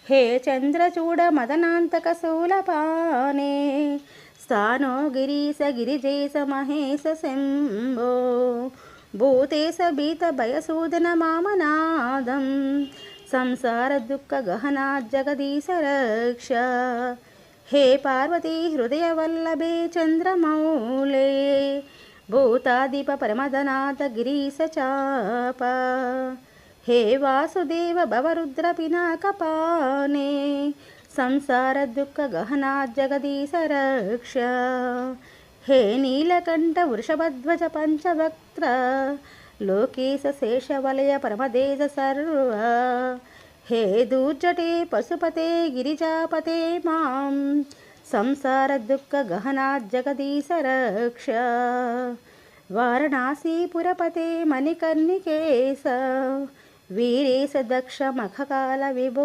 हे चन्द्रचूड मदनान्तक शूलपाणे स्थानो गिरीश गिरिजेश महेश शम्भो भूतेश भीत भयसूदन मामनादं संसार दुःख गहना जगदीश रक्ष हे पार्वती हृदय वल्लभे चन्द्रमौले भूतादीप परमदनाथ गिरीश चाप हे वासुदेव भवरुद्र पिनाकपाने संसार दुःख गहना जगदीश रक्ष हे नीलकंठ वृषभध्वज पंचवक्त्र लोकेश शेषवलय परमदेश सर्व हे दूर्जटे पशुपते गिरिजापते मां संसार दुःख गहना जगदीश रक्ष वाరణాసీపురపతే మణికర్ణికేశ వీరేశ దక్ష మఖకాల విభో